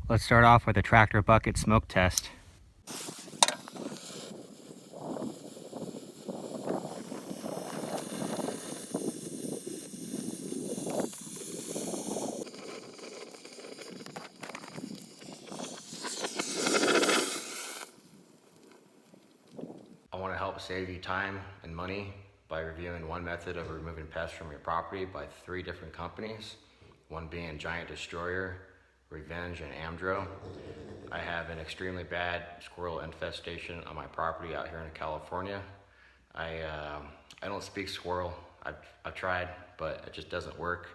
Let's start off with a tractor bucket smoke test. I want to help save you time and money by reviewing one method of removing pests from your property by 3 different companies, one being Giant Destroyer, Revenge, and Amdro. I have an extremely bad squirrel infestation on my property out here in California. I don't speak squirrel. I've tried, but it just doesn't work.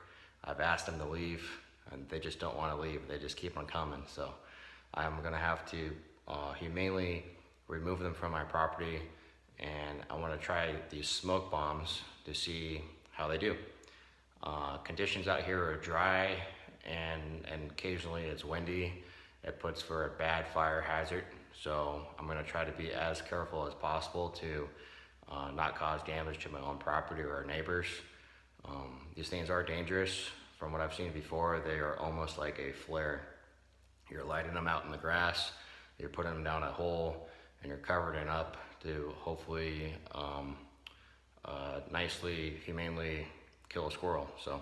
I've asked them to leave, and they just don't want to leave. They just keep on coming. So I'm gonna have to humanely remove them from my property, and I want to try these smoke bombs to see how they do. Conditions out here are dry, and occasionally it's windy. It puts for a bad fire hazard, so I'm going to try to be as careful as possible to not cause damage to my own property or our neighbors. These things are dangerous. From what I've seen before, they are almost like a flare. You're lighting them out in the grass, you're putting them down a hole, and you're covering it up to hopefully nicely, humanely kill a squirrel. So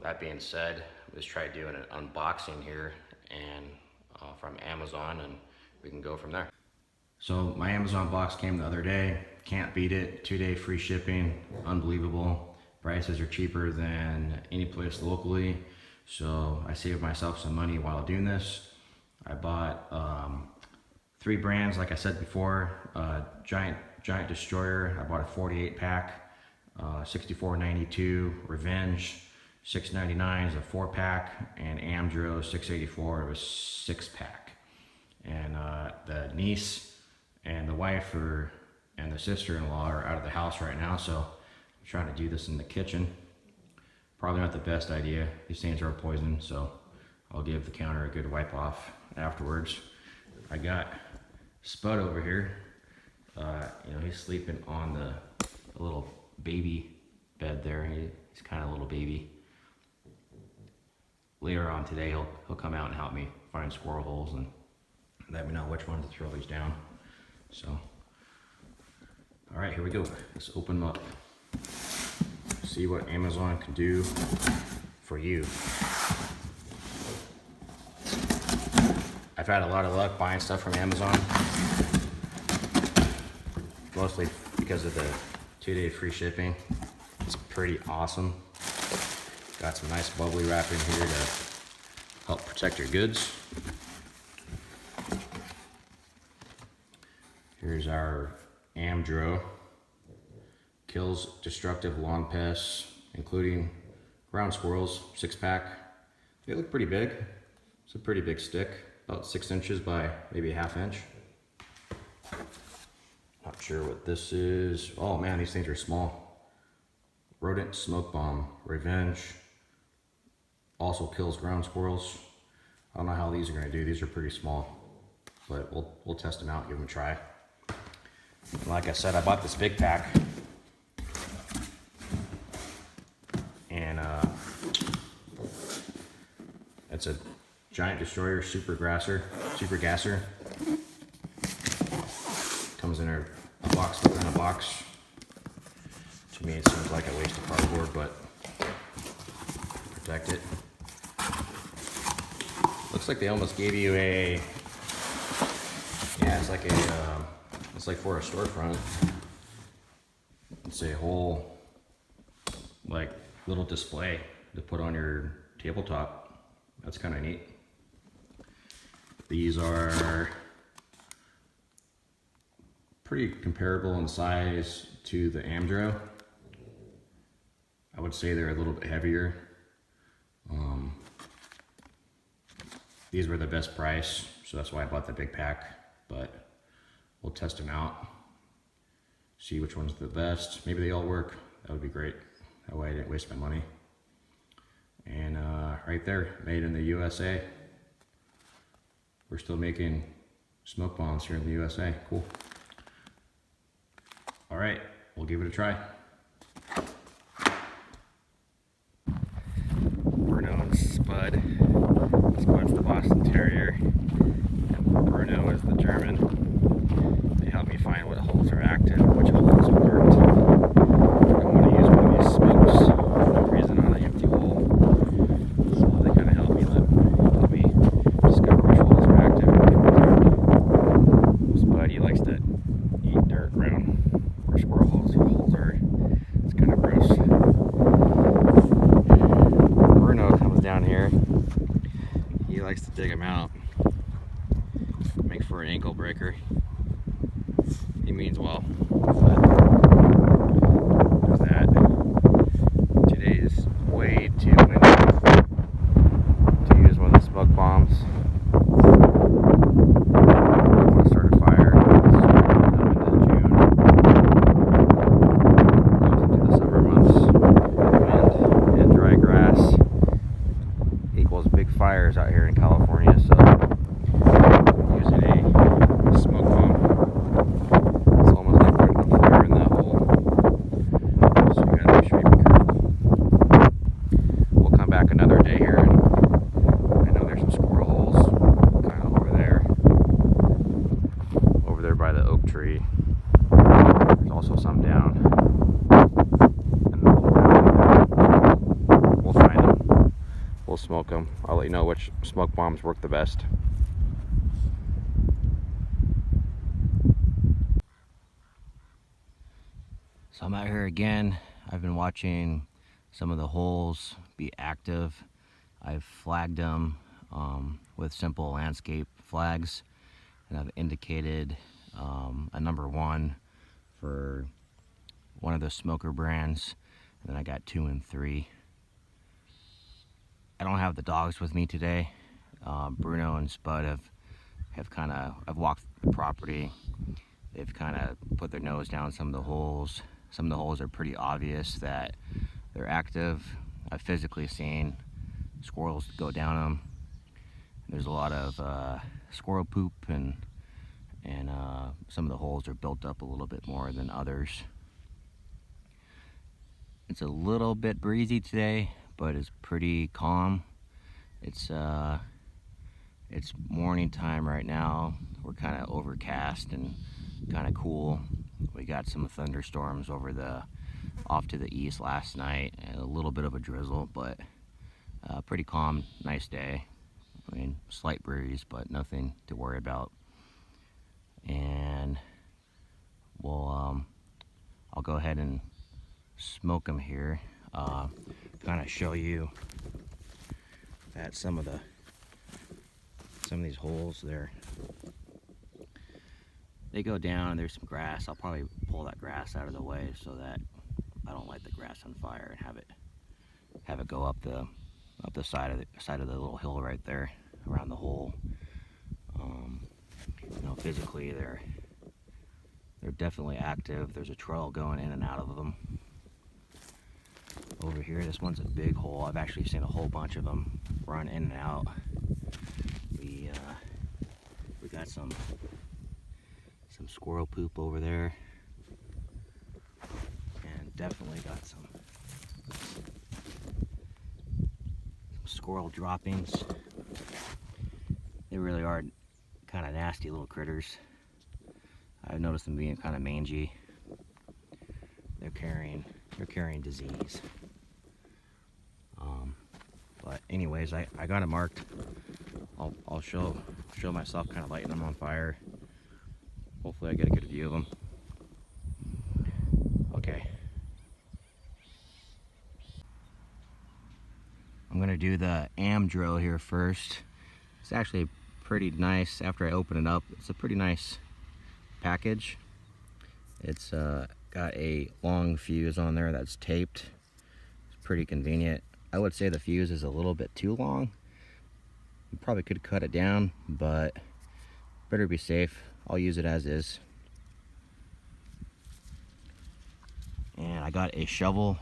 that being said, let's try doing an unboxing here and from Amazon, and we can go from there. So my Amazon box came the other day. Can't beat it. 2-day free shipping. Unbelievable. Prices are cheaper than any place locally. So I saved myself some money while doing this. I bought 3 brands, like I said before. Giant Destroyer, I bought a 48 pack, $64.92. Revenge, $6.99 is a 4-pack, and Amdro, $6.84 was 6-pack. And the niece and the wife and the sister-in-law are out of the house right now, so I'm trying to do this in the kitchen. Probably not the best idea. These things are poison, so I'll give the counter a good wipe off afterwards. I got Spud over here. He's sleeping on the little baby bed there. He's kind of a little baby. Later on today, he'll come out and help me find squirrel holes and let me know which ones to throw these down. So, all right, here we go. Let's open them up. See what Amazon can do for you. I've had a lot of luck buying stuff from Amazon, mostly because of the 2-day free shipping. It's pretty awesome. Got some nice bubbly wrap in here to help protect your goods. Here's our Amdro. Kills destructive lawn pests, including ground squirrels, 6-pack. They look pretty big. It's a pretty big stick, about 6 inches by maybe a ½ inch. Not sure what this is. Oh man, these things are small. Rodent smoke bomb, Revenge. Also kills ground squirrels. I don't know how these are gonna do. These are pretty small, but we'll test them out, give them a try. Like I said, I bought this big pack, and it's a Giant Destroyer Super Gasser. Comes in a box within a box. To me, it seems like a waste of cardboard, but protect it. Looks like they almost gave you a, yeah, it's like for a storefront. It's a whole, like, little display to put on your tabletop. That's kind of neat. These are pretty comparable in size to the Amdro. I would say they're a little bit heavier. These were the best price, so that's why I bought the big pack, but we'll test them out, see which one's the best. Maybe they all work. That would be great. That way I didn't waste my money. And right there, made in the USA. We're still making smoke bombs here in the USA. Cool. All right, we'll give it a try. Bruno and Spud. Spud's the boss of He likes to dig them out. Makes for an ankle breaker. He means well. But there's that. Today is way too windy to use one of the smoke bombs. I'm gonna start a fire. It's coming into June. Goes into the summer months. Wind and dry grass equals big fires out here in California. So using a smoke bomb, it's almost like putting a flare in that hole. So you gotta make sure you be careful. We'll come back another day here, and I know there's some squirrel holes kind of over there by the oak tree. There's also some down and a little down there. We'll find them. We'll smoke them. I'll let you know which smoke bombs work the best. So I'm out here again. I've been watching some of the holes be active. I've flagged them with simple landscape flags, and I've indicated a number 1 for one of the smoker brands, and then I got 2 and 3. I don't have the dogs with me today. Bruno and Spud I've walked the property. They've kind of put their nose down some of the holes. Some of the holes are pretty obvious that they're active. I've physically seen squirrels go down them. There's a lot of squirrel poop, and some of the holes are built up a little bit more than others. It's a little bit breezy today, but it's pretty calm. It's morning time right now. We're kind of overcast and kind of cool. We got some thunderstorms off to the east last night, and a little bit of a drizzle, but pretty calm, nice day. I mean, slight breeze, but nothing to worry about. And I'll go ahead and smoke them here. Kind of show you that some of these holes there, they go down and there's some grass. I'll probably pull that grass out of the way so that I don't light the grass on fire and have it go up the side of the little hill right there around the hole. Physically they're definitely active. There's a trail going in and out of them. Over here, this one's a big hole. I've actually seen a whole bunch of them run in and out. We got some squirrel poop over there, and definitely got some squirrel droppings. They really are kind of nasty little critters. I've noticed them being kind of mangy. They're carrying disease. But anyways, I got it marked. I'll show myself kind of lighting them on fire. Hopefully I get a good view of them. Okay. I'm gonna do the Amdro here first. It's actually pretty nice. After I open it up, it's a pretty nice package. It's got a long fuse on there that's taped. It's pretty convenient. I would say the fuse is a little bit too long. You probably could cut it down, but better be safe. I'll use it as is. And I got a shovel.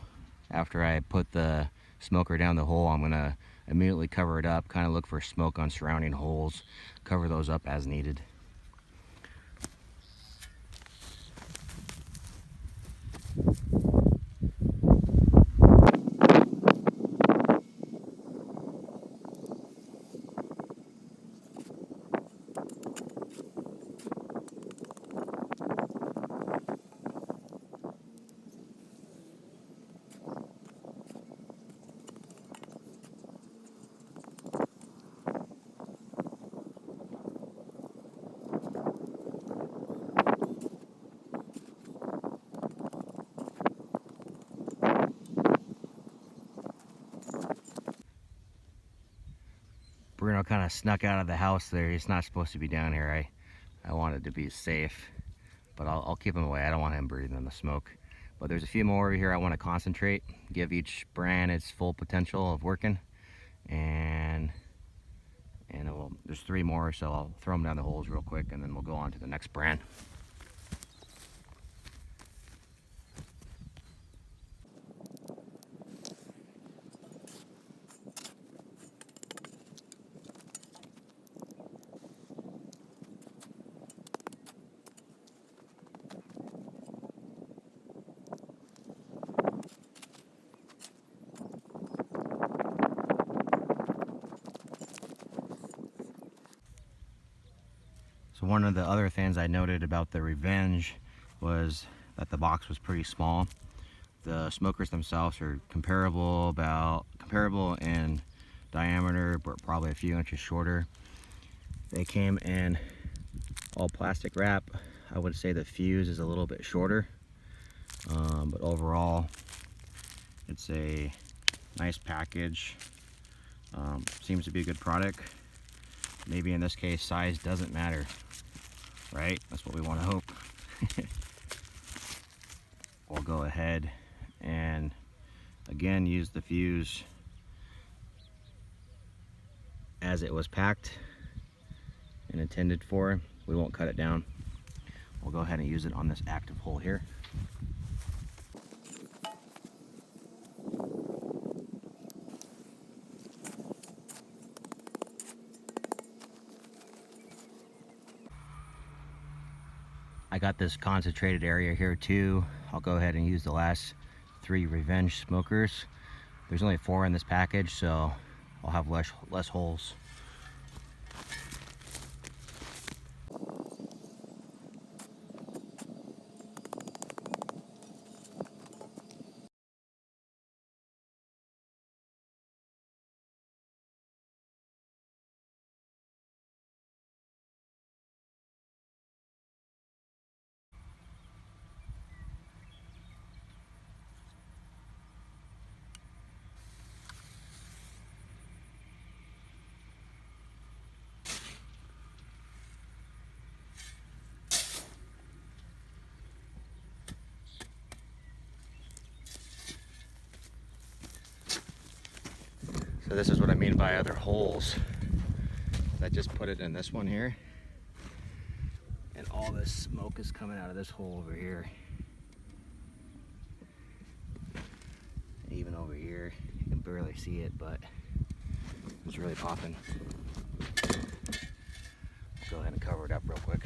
After I put the smoker down the hole, I'm gonna immediately cover it up, kind of look for smoke on surrounding holes, cover those up as needed. Bruno kind of snuck out of the house there. He's not supposed to be down here. I wanted to be safe, but I'll keep him away. I don't want him breathing the smoke. But there's a few more over here I want to concentrate, give each brand its full potential of working. And there's 3 more, so I'll throw them down the holes real quick and then we'll go on to the next brand. So one of the other things I noted about the Revenge was that the box was pretty small. The smokers themselves are comparable in diameter, but probably a few inches shorter. They came in all plastic wrap. I would say the fuse is a little bit shorter, but overall it's a nice package. Seems to be a good product. Maybe in this case size doesn't matter, right? That's what we want to hope. We'll go ahead and again use the fuse as it was packed and intended for. We won't cut it down. We'll go ahead and use it on this active hole here. I got this concentrated area here too. I'll go ahead and use the last 3 Revenge smokers. There's only 4 in this package, so I'll have less holes. So this is what I mean by other holes. I just put it in this one here, and all this smoke is coming out of this hole over here. And even over here, you can barely see it, but it's really popping. Go ahead and cover it up real quick.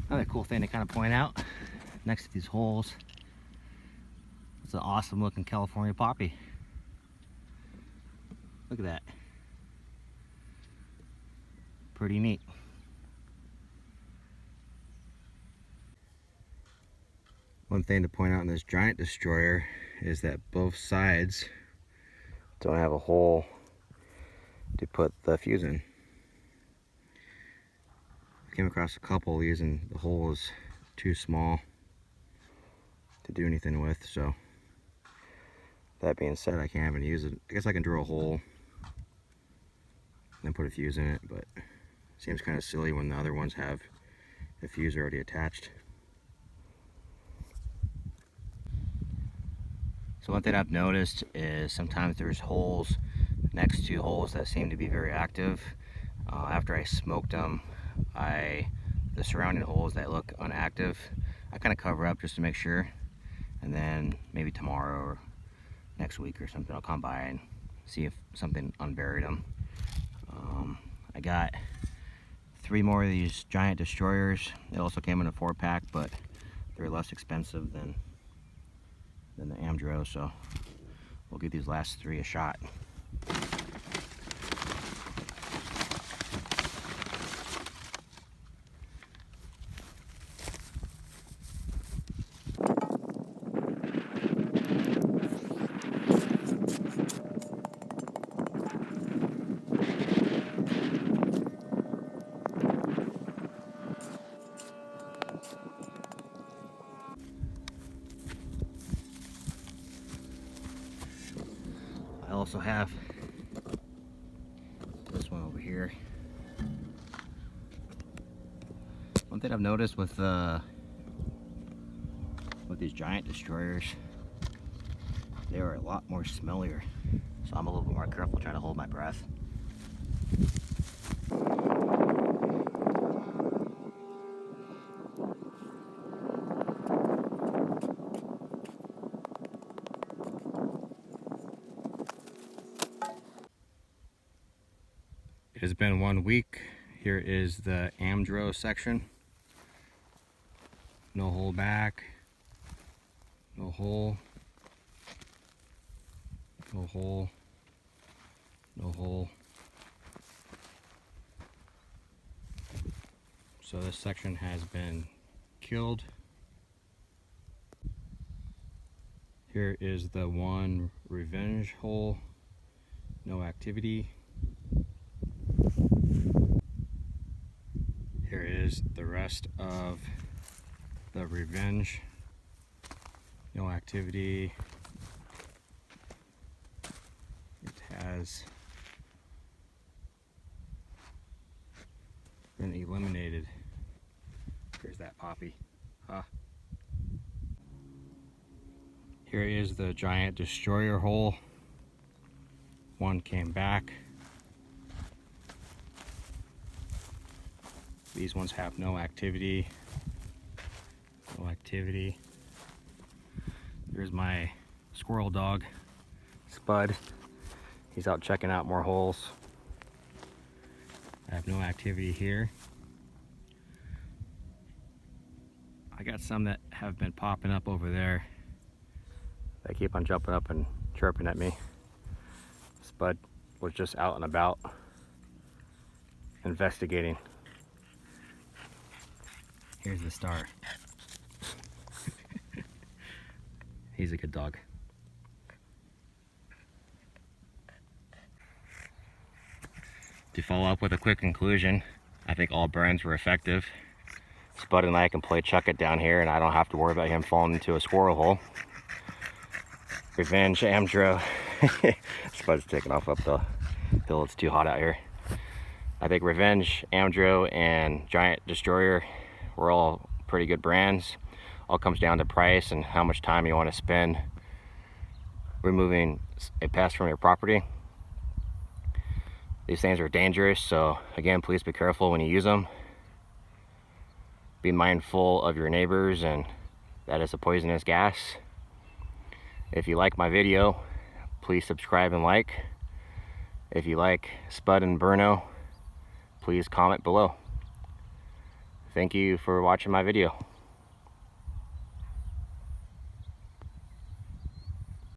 Another cool thing to kind of point out next to these holes, it's an awesome looking California poppy. Look at that. Pretty neat. One thing to point out in this giant destroyer is that both sides don't have a hole to put the fuse in. I came across a couple using the hole is too small to do anything with, so that being said, I can't even use it. I guess I can drill a hole and then put a fuse in it, but it seems kind of silly when the other ones have a fuse already attached. So one thing I've noticed is sometimes there's holes next to holes that seem to be very active. After I smoked them, the surrounding holes that look inactive, I kind of cover up just to make sure, and then maybe tomorrow or next week or something I'll come by and see if something unburied them. I got 3 more of these giant destroyers. They also came in a 4-pack, but they're less expensive than the Amdro, so we'll give these last 3 a shot. also have this one over here. One thing I've noticed with these giant destroyers, they are a lot more smellier. So I'm a little bit more careful trying to hold my breath. It has been 1 week. Here is the Amdro section. No hole back, no hole, no hole, no hole. So this section has been killed. Here is the one revenge hole, no activity. Here is the rest of the revenge, no activity. It has been eliminated. Here's that poppy. Huh. Here is the giant destroyer hole. One came back. These ones have no activity. No activity. Here's my squirrel dog, Spud. He's out checking out more holes. I have no activity here. I got some that have been popping up over there. They keep on jumping up and chirping at me. Spud was just out and about investigating. Here's the star. He's a good dog. To follow up with a quick conclusion, I think all burns were effective. Spud and I can play chuck it down here and I don't have to worry about him falling into a squirrel hole. Revenge Amdro. Spud's taking off up the hill, it's too hot out here. I think Revenge, Amdro, and Giant Destroyer were all pretty good brands. All comes down to price and how much time you want to spend removing a pest from your property. These things are dangerous, so again, please be careful when you use them. Be mindful of your neighbors, and that is a poisonous gas. If you like my video, please subscribe and like. If you like Spud and Bruno, please comment below. Thank you for watching my video.